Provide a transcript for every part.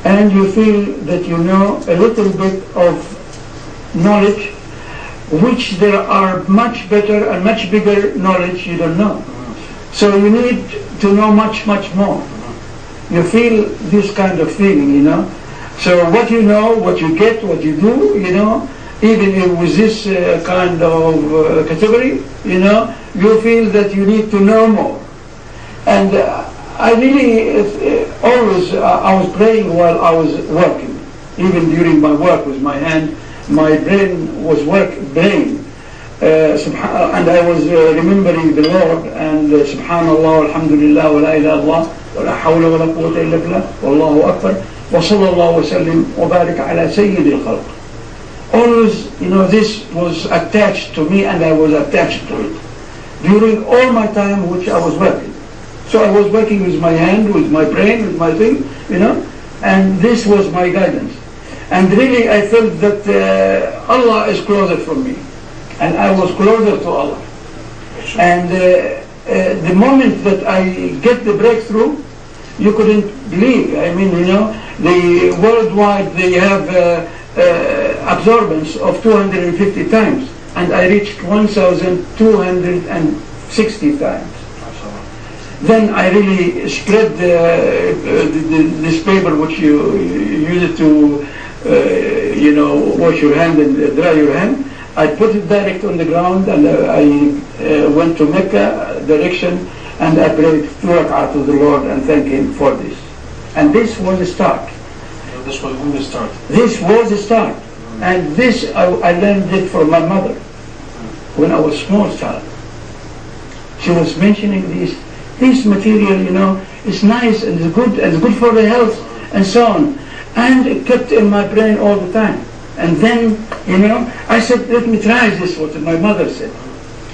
and you feel that you know a little bit of knowledge, which there are much better and much bigger knowledge you don't know. So you need to know much, much more. You feel this kind of feeling, you know. So what you know, what you get, what you do, you know, even with this kind of category, you know, you feel that you need to know more. And I really always, I was praying while I was working, even during my work with my hand, my brain was brain. And I was remembering the Lord, and Subhanallah, Alhamdulillah, wa la ilaha illallah, wa la hawla wa la quwwata illa billah, wallahu akbar, wa sallallahu wa sallim wa barik ala sayyidil khalq. Always, you know, this was attached to me, and I was attached to it during all my time which I was working. So I was working with my hand, with my brain, with my thing, you know, and this was my guidance. And really I felt that Allah is closer from me, and I was closer to Allah. And the moment that I get the breakthrough, you couldn't believe. I mean, you know, the worldwide, they have absorbance of 250 times, and I reached 1,260 times. Then I really spread this paper which you use it to, you know, wash your hand and dry your hand. I put it direct on the ground, and I went to Mecca direction, and I prayed 2 rak'ah to the Lord and thanked Him for this. And this was the start. This was the start. This was the start. And this I learned it from my mother when I was a small child. She was mentioning this material, you know, is nice and it's good for the health and so on. And it kept in my brain all the time. And then, you know, I said, let me try this, what my mother said.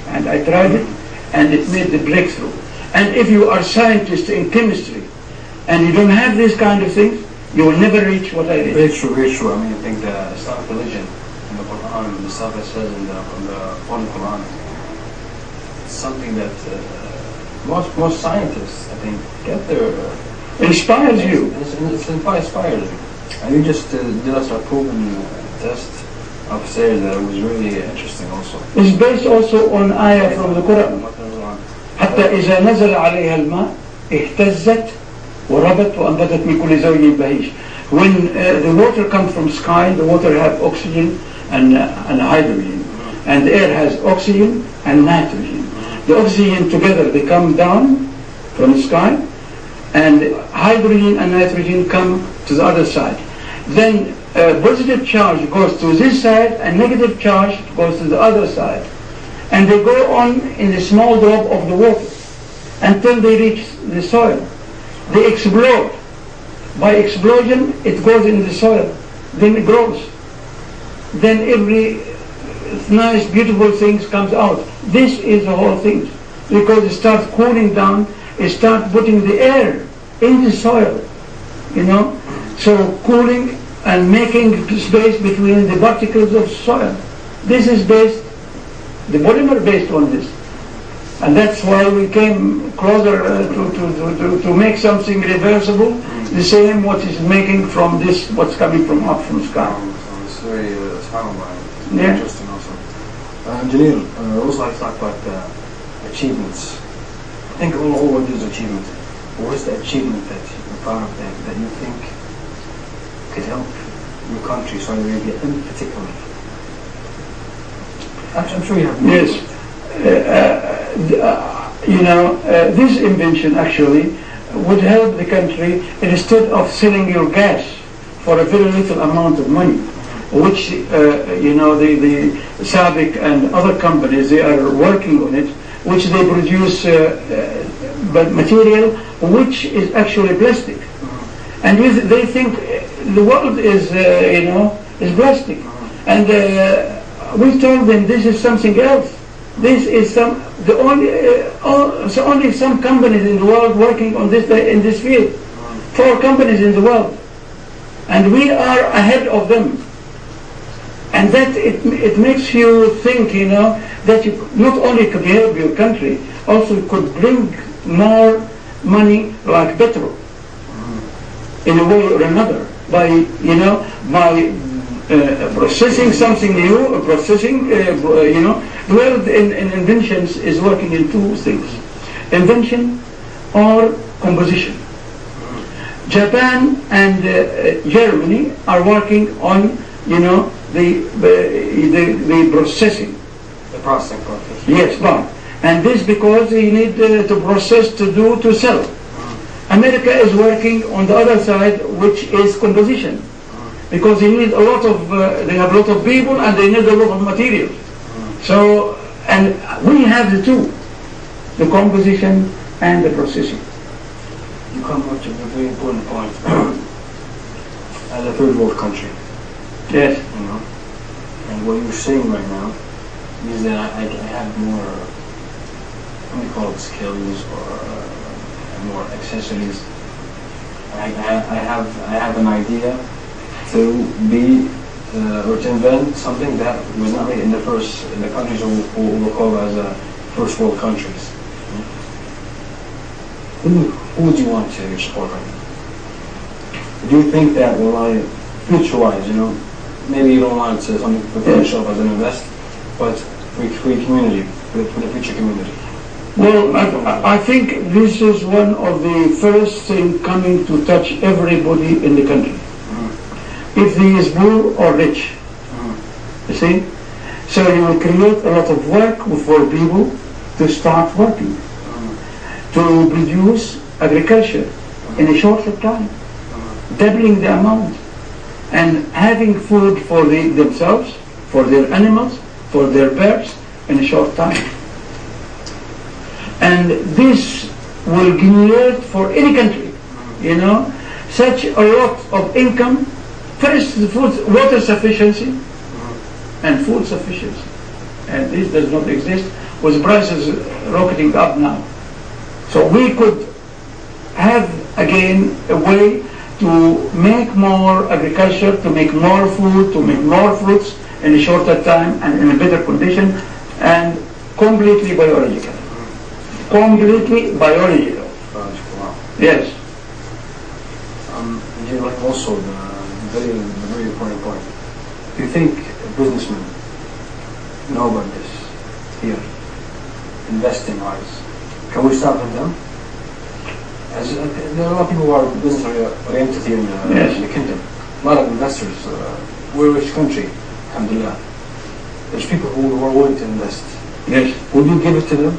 And I tried it, and it made the breakthrough. And if you are a scientist in chemistry, and you don't have this kind of things, you will never reach what I reached. Very true, very true. I mean, I think the Islamic religion in the Quran, the stuff that says in the Holy Quran, it's something that most scientists, I think, get their... Inspires you. It inspires you. And you just did us a proven test upstairs that was really interesting also. It's based also on ayah from the Quran. حتى إذا نزل عليها الماء اهتزت وربت وأنبتت من كل زوج بهيج. When the water comes from sky, the water has oxygen and hydrogen, and the air has oxygen and nitrogen. The oxygen together, they come down from the sky, and hydrogen and nitrogen come to the other side. Then positive charge goes to this side and negative charge goes to the other side. And they go on in a small drop of the water until they reach the soil. They explode. By explosion, it goes in the soil. Then it grows. Then every nice, beautiful things comes out. This is the whole thing. Because it starts cooling down, it starts putting the air in the soil, you know. So cooling and making space between the particles of soil. This is based, the polymer based on this. And that's why we came closer to make something reversible, the same what is making from this, what's coming from up from sky. It's very yeah. Interesting also. Jalil, also I talk about achievements. I think all what is achievement. What is the achievement that you're proud of that you think could help your country, Saudi Arabia in particular? I'm sure you have more. Yes. You know, this invention actually would help the country instead of selling your gas for a very little amount of money, which, you know, the SABIC and other companies, they are working on it, which they produce material which is actually plastic. And they think the world is, you know, is plastic. And we told them this is something else. This is only some companies in the world working on this in this field. 4 companies in the world, and we are ahead of them. And that it makes you think, you know, that you not only could help your country, also could bring more money like petrol, in a way or another. by processing something new, The world in inventions is working in two things: invention or composition. Japan and Germany are working on, the processing. The processing process. Yes, but and this because you need to process to sell. America is working on the other side, which is composition, because they need a lot of they have a lot of people and they need a lot of material. So, and we have the two, the composition and the processing. You come up to a very important point. As a third world country. Yes. And what you're saying right now is that I have more, what do you call it, skills or more accessories. I have an idea to be or to invent something that was not made in the countries who will call as first world countries. Who would you want to support right now? Do you think that future-wise, maybe you don't want something for yourself as an invest, but for the community, for the future community? Well, I think this is one of the first things coming to touch everybody in the country. If he is poor or rich, you see? So you will create a lot of work for people to start working, to produce agriculture in a shorter time, doubling the amount, and having food for themselves, for their animals, for their birds in a short time. And this will generate for any country, such a lot of income. First, the water sufficiency and food sufficiency. And this does not exist with prices rocketing up now. So we could have again a way to make more agriculture, to make more food, to make more fruits in a shorter time and in a better condition, and completely biological. Completely biological. Wow. Yes. You like also the very important point. Do you think businessmen know about this here, investing wise? Can we start with them? As there are a lot of people who are business oriented here in the kingdom. A lot of investors. We're a rich country, alhamdulillah. There's people who are willing to invest. Yes. Would you give it to them?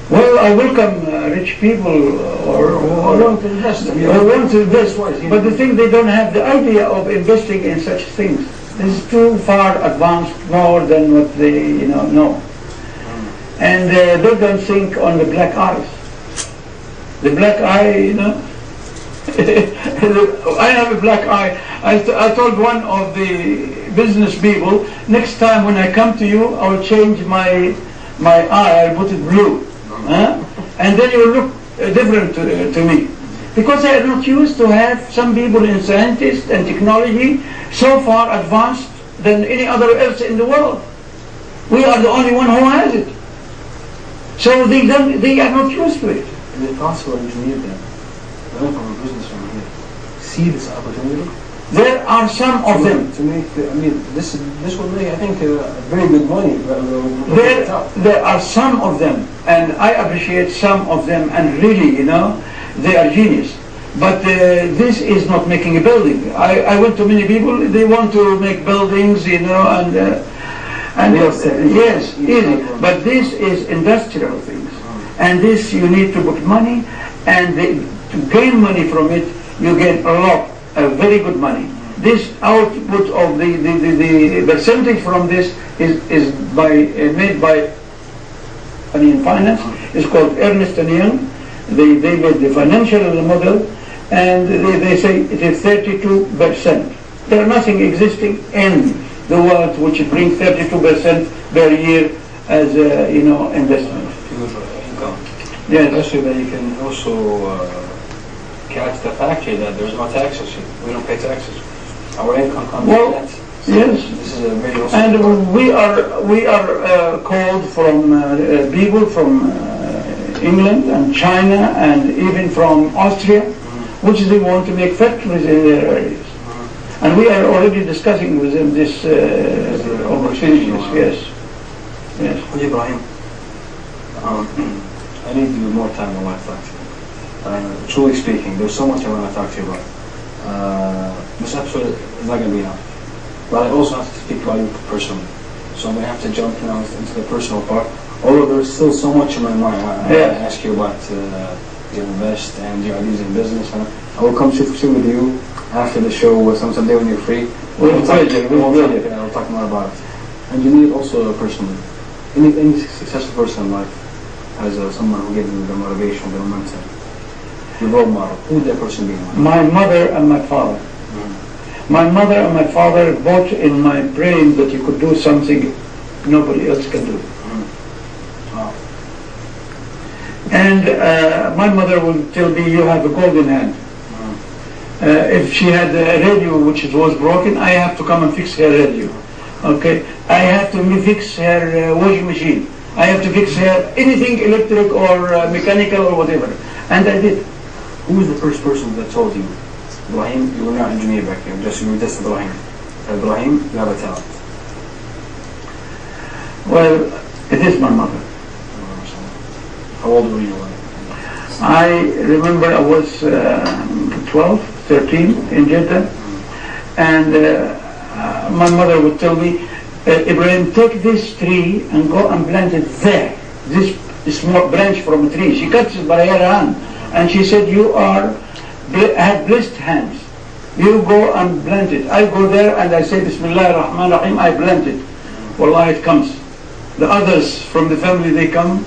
Well, I welcome rich people or want to invest. want to invest, but the thing, they don't have the idea of investing in such things. This is too far advanced, more than what they know. And they don't think on the black eyes. The black eye, I have a black eye. I told one of the business people, next time when I come to you, I will change my eye, I'll put it blue. And then you will look different to me. Because I am not used to have some people in scientists and technology so far advanced than any other else in the world. We are the only one who has it. So they are not used to it. Is it possible to engineer them, learn from a businessman here, see this opportunity? There are some of them. To make, this will make, I think, very good money. There are some of them, and I appreciate some of them, and really, they are genius. But this is not making a building. I went to many people, they want to make buildings, and yes, easy. But this is industrial things. And this you need to put money, and to gain money from it, you gain a very good money. This output of the percentage from this is made by finance. It's called Ernst & Young. They made the financial model, and they say it is 32%. There is nothing existing in the world which brings 32% per year as investment. Yeah, especially that you can also catch the factory that there's no taxes here. We don't pay taxes. Our income comes from that. So yes. This is a very awesome. And we are called from people from England and China and even from Austria, which they want to make factories in their areas. And we are already discussing with them this opportunities. Yes. Yes. Ibrahim, I need you more time than I thought. Truly speaking, there's so much I want to talk to you about. This episode is not going to be enough. But I also have to speak about you personally. So I'm going to have to jump now into the personal part. Although there's still so much in my mind. I want to ask you about your invest and your ideas in business. And I will come sit with you after the show someday when you're free. We'll talk more about it. And you need also personally. Any successful person in life has someone who gives you the motivation, the momentum. Your role model. Who would that person be? My mother and my father. My mother and my father both in my brain that you could do something nobody else can do. Wow. And my mother will tell me, you have a golden hand. If she had a radio which was broken, I have to come and fix her radio. Okay, I have to fix her washing machine. I have to fix her anything electric or mechanical or whatever. And I did. Who was the first person that told you, Ibrahim, you were not an engineer back then, you were just Ibrahim. Ibrahim, you have a talent. Well, it is my mother. How old were you? I remember I was 12, 13 in Jeddah, and my mother would tell me, Ibrahim, take this tree and go and plant it there. This small branch from a tree. She cuts it by her hand, and she said, you have blessed hands. You go and plant it. I go there and I say, Bismillah ar-Rahman ar-Rahim, I plant it. Wallah, it comes. The others from the family, they come,